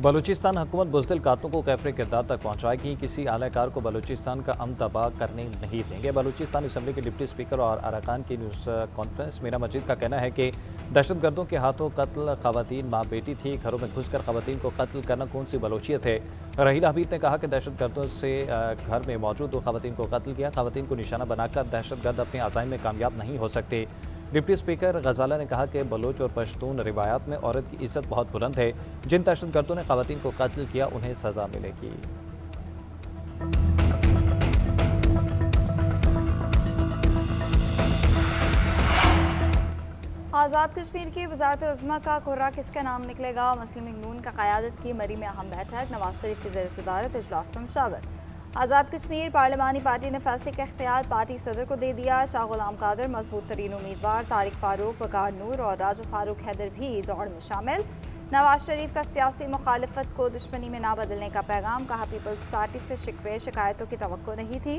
बलूचिस्तान हुकूमत बुज़दिल कातलों को कैफरे किरदार तक पहुँचाएगी। किसी आलाकार को बलूचिस्तान का अमन तबाह करने नहीं देंगे। बलूचिस्तान असम्बली के डिप्टी स्पीकर और अरकान की न्यूज़ कॉन्फ्रेंस मीरा मजीद का कहना है कि दहशतगर्दों के हाथों कत्ल खवातीन माँ बेटी थी। घरों में घुसकर खवातीन को कत्ल करना कौन सी बलोचियत है। रहीला हबीब ने कहा कि दहशतगर्दों से घर में मौजूद 2 खवातीन को कत्ल किया। खवातीन को निशाना बनाकर दहशतगर्द अपने अज़ाइम में कामयाब नहीं हो सकते। डिप्टी स्पीकर गजाला ने कहा कि बलोच और पश्तून रिवायात में औरत की इज्जत बहुत बुलंद है। जिन दहशतगर्दों ने खवातीन को कत्ल किया उन्हें सजा मिलेगी। आज़ाद कश्मीर की वज़ारत उज़्मा का कुर्रा किसका नाम निकलेगा। मुस्लिम लीग नून का क़यादत की मरी में अहम बैठक। नवाज शरीफ की ज़ेर सदारत इजलास में मुशावरत। आज़ाद कश्मीर पार्लिमानी पार्टी ने फैसले का इख्तियार पार्टी सदर को दे दिया। शाह गुलाम कादर मजबूत तरीन उम्मीदवार, तारिक फारूक, वकार नूर और राजू फारूक हैदर भी दौड़ में शामिल। नवाज शरीफ का सियासी मुखालिफत को दुश्मनी में ना बदलने का पैगाम। कहा पीपल्स पार्टी से शिकवे शिकायतों की तवक्को नहीं थी।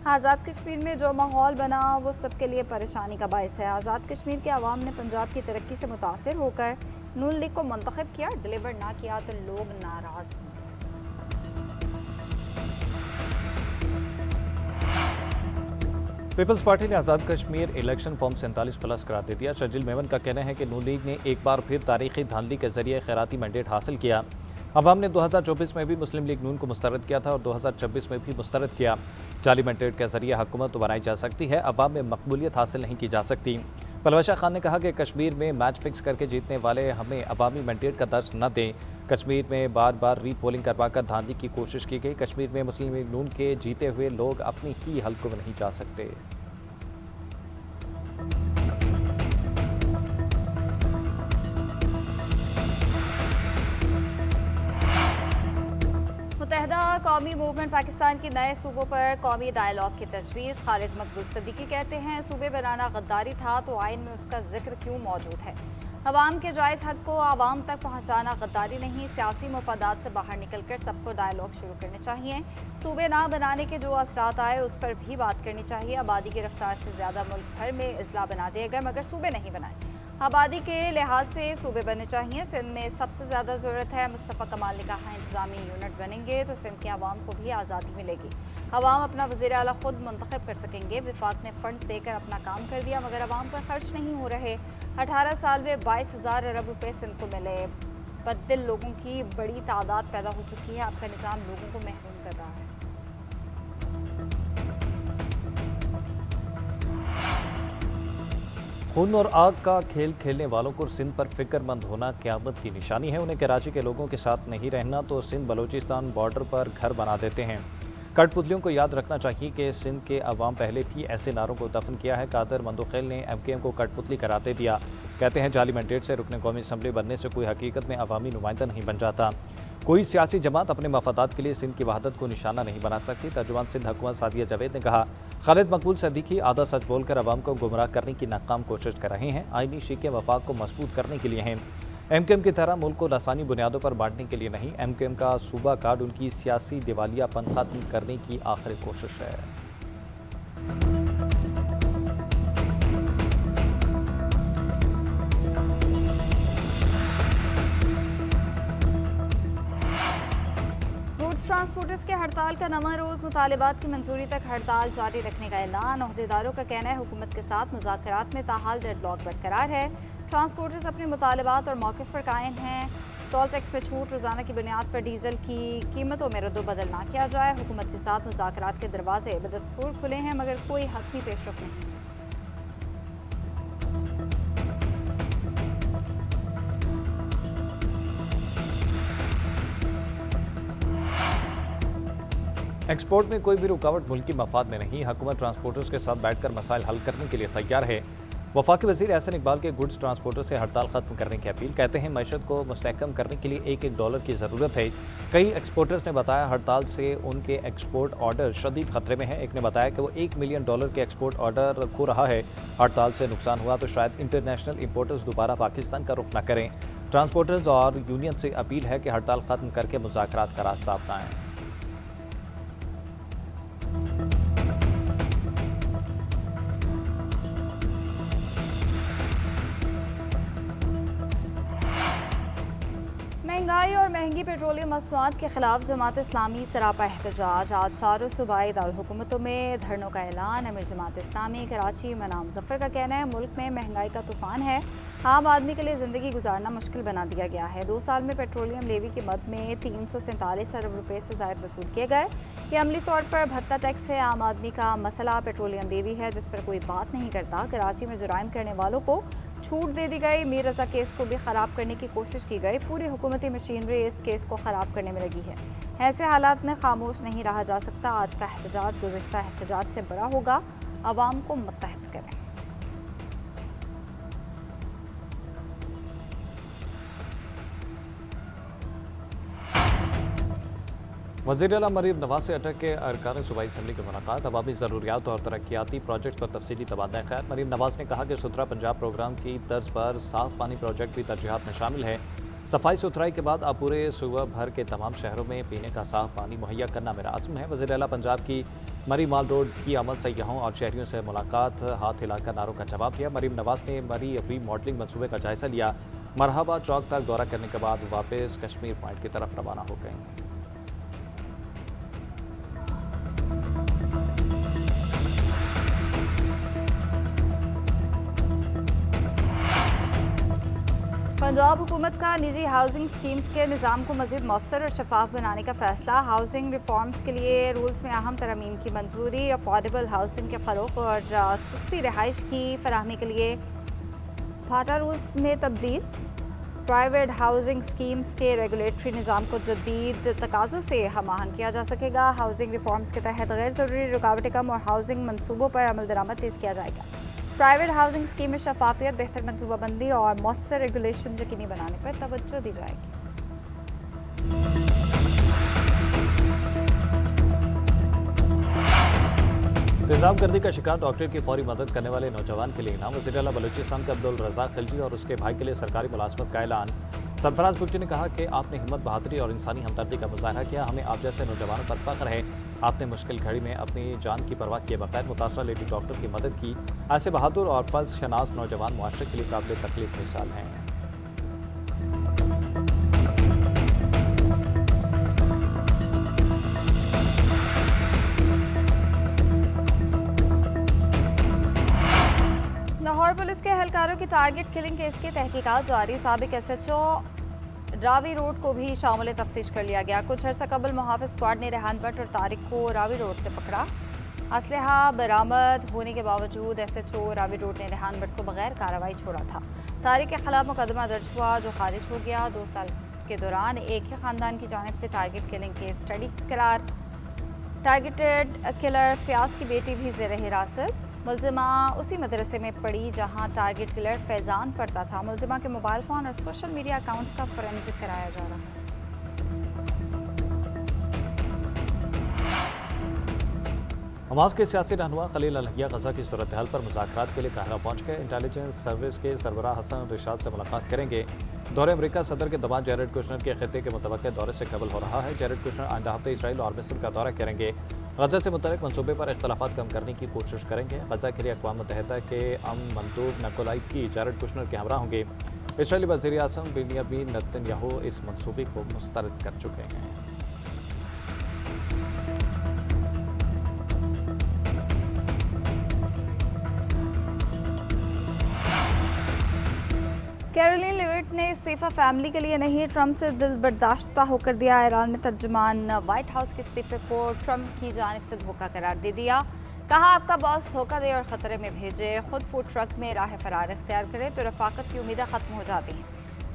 आज़ाद कश्मीर में जो माहौल बना वो सबके लिए परेशानी का बायस है। आज़ाद कश्मीर के अवाम ने पंजाब की तरक्की से मुतासिर होकर नून लीग को मुंतखब किया। डिलीवर ना किया तो लोग नाराज होंगे। पीपल्स पार्टी ने आज़ाद कश्मीर इलेक्शन फॉर्म 47+ करार दे दिया। शर्जिल मेमन का कहना है कि नून लीग ने एक बार फिर तारीखी धांधली के जरिए खैराती मैंडेट हासिल किया। अवाम ने 2024 में भी मुस्लिम लीग नून को मुस्तरद किया था और 2026 में भी मुस्तरद किया। जाली मैंडेट के जरिए हुकूमत तो बनाई जा सकती है, अवाम में मकबूलियत हासिल नहीं की जा सकती। पलवशा खान ने कहा कि कश्मीर में मैच फिक्स करके जीतने वाले हमें अवामी मैंडेट का दर्ज न दें। कश्मीर में बार बार रीपोलिंग करवाकर धांधली की कोशिश की गई। कश्मीर में मुस्लिम लीग नून के जीते हुए लोग अपनी ही हलकों में नहीं जा सकते। मुत्तहदा कौमी मूवमेंट पाकिस्तान के नए सूबों पर कौमी डायलॉग की तजवीज़। खालिद मकबूल सदीकी कहते हैं सूबे बनाना गद्दारी था तो आइन में उसका जिक्र क्यों मौजूद है। अवाम के जायज़ हक को आवाम तक पहुँचाना गद्दारी नहीं। सियासी मफादात से बाहर निकल कर सबको डायलॉग शुरू करने चाहिए। सूबे ना बनाने के जो असरात आए उस पर भी बात करनी चाहिए। आबादी की रफ्तार से ज़्यादा मुल्क भर में अजला बना दिए गए मगर सूबे नहीं बनाए। आबादी के लिहाज से सूबे बनने चाहिए। सिंध में सबसे ज़्यादा ज़रूरत है। मुस्तफ़ा कमाल ने कहा इंतज़ामी यूनिट बनेंगे तो सिंध के आवाम को भी आज़ादी मिलेगी। आवाम अपना वज़ीर आला खुद मुंतखब कर सकेंगे। विफाक ने फंड्स देकर अपना काम कर दिया मगर आवाम पर खर्च नहीं हो रहे। 18 साल में 22,000 अरब रुपये सिंध को मिले। बददिल लोगों की बड़ी तादाद पैदा हो चुकी है। आपका निज़ाम लोगों को महरूम कर रहा है। खून और आग का खेल खेलने वालों को सिंध पर फिक्रमंद होना क़यामत की निशानी है। उन्हें कराची के लोगों के साथ नहीं रहना तो सिंध बलूचिस्तान बॉर्डर पर घर बना देते हैं। कठपुतलियों को याद रखना चाहिए कि सिंध के अवाम पहले भी ऐसे नारों को दफन किया है। कादर मंदोखेल ने MKM को कठपुतली कराते दिया। कहते हैं जाली मैंडेट से रुकन कौमी असम्बली बनने से कोई हकीकत में अवामी नुमाइंदा नहीं बन जाता। कोई सियासी जमात अपने मफादात के लिए सिंध की वहादत को निशाना नहीं बना सकती। तर्जुमान सिंध हुकूमत सादिया जावेद ने कहा खालिद मकबूल सदीकी आधा सच बोलकर अवाम को गुमराह करने की नाकाम कोशिश कर रहे हैं। आईनी शीके वफाक को मजबूत करने के लिए हैं। MKM की तरह मुल्क को लासानी बुनियादों पर बांटने के लिए नहीं। MKM का सूबा कार्ड उनकी सियासी दिवालियापन खत्म करने की आखिरी कोशिश है। ट्रांसपोर्टर्स के हड़ताल का नवा रोज़। मुतालिबात की मंजूरी तक हड़ताल जारी रखने का ऐलान। ओहदेदारों का कहना है हुकूमत के साथ मुज़ाकरात में ताहाल डेडलॉक बरकरार है। ट्रांसपोर्टर्स अपने मुतालिबात और मौक़िफ़ पर कायम हैं। टोल टैक्स में छूट, रोज़ाना की बुनियाद पर डीजल की कीमतों में रद्दोबदल ना किया जाए। हुकूमत के साथ मुज़ाकरात के दरवाजे बदस्तूर खुले हैं मगर कोई हतमी पेशरफ नहीं। एक्सपोर्ट में कोई भी रुकावट मुल्की मफाद में नहीं। हुकूमत ट्रांसपोर्टर्स के साथ बैठकर मसाइल हल करने के लिए तैयार है। वफाकी वज़ीर एहसन इकबाल के गुड्स ट्रांसपोर्टर से हड़ताल खत्म करने की अपील। कहते हैं मईशत को मुस्तहकम करने के लिए $1 की ज़रूरत है। कई एक्सपोर्टर्स ने बताया हड़ताल से उनके एक्सपोर्ट ऑर्डर शदीद खतरे में है। एक ने बताया कि वो $1 मिलियन के एक्सपोर्ट ऑर्डर खो रहा है। हड़ताल से नुकसान हुआ तो शायद इंटरनेशनल इंपोर्टर्स दोबारा पाकिस्तान का रुख न करें। ट्रांसपोर्टर्स और यूनियन से अपील है कि हड़ताल खत्म करके मुज़ाकरात का रास्ता अपनाएं। महंगाई और महंगी पेट्रोलियम मसनूआत के खिलाफ जमात इस्लामी सरापा एहतजाज। आज चारों सूबाई दारकूमतों में धरनों का ऐलान। अमीर जमात इस्लामी कराची इमाम जफर का कहना है मुल्क में महंगाई का तूफान है, आम आदमी के लिए ज़िंदगी गुजारना मुश्किल बना दिया गया है। 2 साल में पेट्रोलियम लेवी की मद में 347 अरब रुपये से ज़ायद वसूल किए गए। ये अमली तौर पर भत्ता टैक्स है। आम आदमी का मसला पेट्रोलियम लेवी है जिस पर कोई बात नहीं करता। कराची में जुराइम करने वालों को छूट दे दी गई। मीर रजा केस को भी ख़राब करने की कोशिश की गई। पूरी हुकूमती मशीनरी इस केस को ख़राब करने में लगी है। ऐसे हालात में खामोश नहीं रहा जा सकता। आज का एहतजाज गुज़िश्ता एहतजाज से बड़ा होगा। आवाम को मुत्तहद करें। वज़ीर आला मरीम नवाज से अटक के अरकान सूबाई असम्बली की मुलाकात। अवामी ज़रूरियात और तरक्याती प्रोजेक्ट पर तफसीली तबादला ख्याल। मरीम नवाज ने कहा कि सुथरा पंजाब प्रोग्राम की तर्ज पर साफ पानी प्रोजेक्ट भी तरजीहात में शामिल है। सफाई सुथराई के बाद अब पूरे सूबा भर के तमाम शहरों में पीने का साफ पानी मुहैया करना मेरा आज़म है। वज़ीर आला पंजाब की मरी माल रोड की आमद सयाहों और शहरियों से मुलाकात, हाथ हिलाकर नारों का जवाब दिया। मरीम नवाज ने मरी री मॉडलिंग मनसूबे का जायजा लिया। मरहबा चौक तक दौरा करने के बाद वापस कश्मीर पॉइंट की तरफ रवाना हो गए। पंजाब हुकूमत का निजी हाउसिंग स्कीम्स के निज़ाम को मज़ीद मौसर और शफाफ बनाने का फैसला। हाउसिंग रिफॉर्म्स के लिए रूल्स में अहम तरमीम की मंजूरी। अफोर्डेबल हाउसिंग के फ़रोग़ और सस्ती रिहाइश की फराहमी के लिए फाटा रूल्स में तब्दील। प्राइवेट हाउसिंग स्कीम्स के रेगुलेटरी निज़ाम को जदीद तकाज़ों से हम आहंग किया जा सकेगा। हाउसिंग रिफॉर्म्स के तहत गैर ज़रूरी रुकावटें कम और हाउसिंग मनसूबों पर अमल दरामद तेज़ किया जाएगा। प्राइवेट हाउसिंग स्कीम में शफाफियत, बेहतर मनसूबाबंदी और मौसर रेगुलेशन यकीनी बनाने पर तवज्जो दी जाएगी। तेज़ाब गर्दी का शिकार डॉक्टर की फौरी मदद करने वाले नौजवान के लिए इनाम। वज़ीर आला बलूचिस्तान के अब्दुल रज़ाक खिलजी और उसके भाई के लिए सरकारी मुलाजमत का ऐलान। सरफराज बुग्ची ने कहा कि आपने हिम्मत, बहादुरी और इंसानी हमदर्दी का मुजाहरा किया। हमें आप जैसे नौजवानों पर फख्र है। आपने मुश्किल घड़ी में अपनी जान की परवाह किए बगैर मुतासरा लेडी डॉक्टर की मदद की। ऐसे बहादुर और फर्ज शनास नौजवान मुआशरे के लिए काबिल तकलीफ मिसाल हैं। लाहौर पुलिस के एहलकारों की टारगेट किलिंग केस की तहकीकात जारी। साबिक SHO रावी रोड को भी शामिल तफ्तीश कर लिया गया। कुछ अर्सा कबल मुहाफिज स्क्वाड ने रेहान भट्ट और तारिक को रावी रोड से पकड़ा। असलहा बरामद होने के बावजूद SHO रावी रोड ने रेहान भट्ट को बगैर कार्रवाई छोड़ा था। तारिक के खिलाफ मुकदमा दर्ज हुआ जो खारिज हो गया। 2 साल के दौरान एक ही खानदान की जानिब से टारगेट किलिंग केस स्टडी करार। टारगेटेड किलर फयाज की बेटी भी ज़ेर हिरासत। मुलजिमा उसी मदरसे में पढ़ी जहां टारगेट किलर फैजान पढ़ता था। मुलजिमा के मोबाइल फ़ोन और सोशल मीडिया अकाउंट्स का फोरेंसिक कराया जा रहा है। हमास के सियासी रहनुमा खलील अलहिया गजा की सूरत हाल पर मुज़ाकरात के लिए काहिरा पहुंच गए। इंटेलिजेंस सर्विस के सरबराह हसन रिशाद से मुलाकात करेंगे। दौरे अमरीका सदर के दौरान जैरेड कुशनर के खिते के मुतवक्किल दौरे से कबल हो रहा है। जैरेड कुशनर आइंदा हफ्ते इसराइल और मिस्र का दौरा करेंगे। गजा से मुतल्लिक़ मनसूबे पर इख्तलाफात कम करने की कोशिश करेंगे। गजा के लिए अक़वाम मुत्तहिदा के मंदूब नकोलाई की जैरेड कुशनर के हमरा होंगे। इसराइली वज़ीर आज़म बेंयामीन नेतन्याहू इस मनसूबे को मुस्तरद कर चुके हैं। कैरोलिन लिविट ने इस्तीफ़ा फैमिली के लिए नहीं, ट्रंप से दिल बर्दाश्ता होकर दिया। ईरान में तर्जुमान व्हाइट हाउस के इस्तीफे को ट्रंप की जानिब से धोखा करार दे दिया। कहा आपका बॉस धोखा दे और ख़तरे में भेजे, खुद फूड ट्रक में राह फरार इख्तियार करे तो रफाकत की उम्मीदें ख़त्म हो जाती हैं।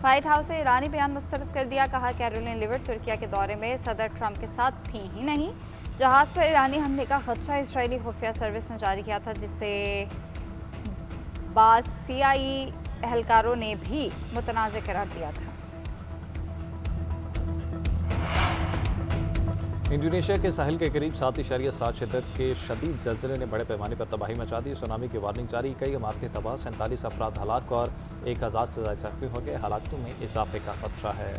व्हाइट हाउस ने ईरानी बयान मुस्तरद कर दिया। कहा कैरोलिन लिविट तुर्किया के दौरे में सदर ट्रंप के साथ थी ही नहीं। जहाज़ पर ईरानी हमले का खदशा इसराइली खुफिया सर्विस ने जारी किया था, जिसे बाज़ CIA एहलकारों ने भी मुतनाज़ करार दिया था। इंडोनेशिया के साहिल के करीब 7.7 शिद्दत के शदीद ज़लज़ले ने बड़े पैमाने पर तबाही मचा दी। सुनामी की वार्निंग जारी, कई इमारतें तबाह, 47 अफराद हलाक और 1000 से ज़ायद ज़ख्मी हो गए। हलाकतों में इजाफे का खदशा है।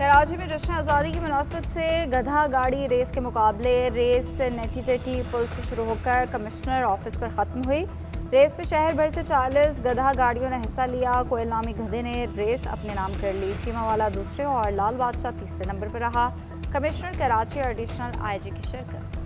कराची में जश्न आज़ादी की मुनासबत से गधा गाड़ी रेस के मुकाबले रेस नेटी जेटी पुल से शुरू होकर कमिश्नर ऑफिस पर ख़त्म हुई। रेस में शहर भर से 40 गधा गाड़ियों ने हिस्सा लिया। कोयल नामी गधे ने रेस अपने नाम कर ली। चीमावाला दूसरे और लाल बादशाह तीसरे नंबर पर रहा। कमिश्नर कराची और एडिशनल IG की शिरकत।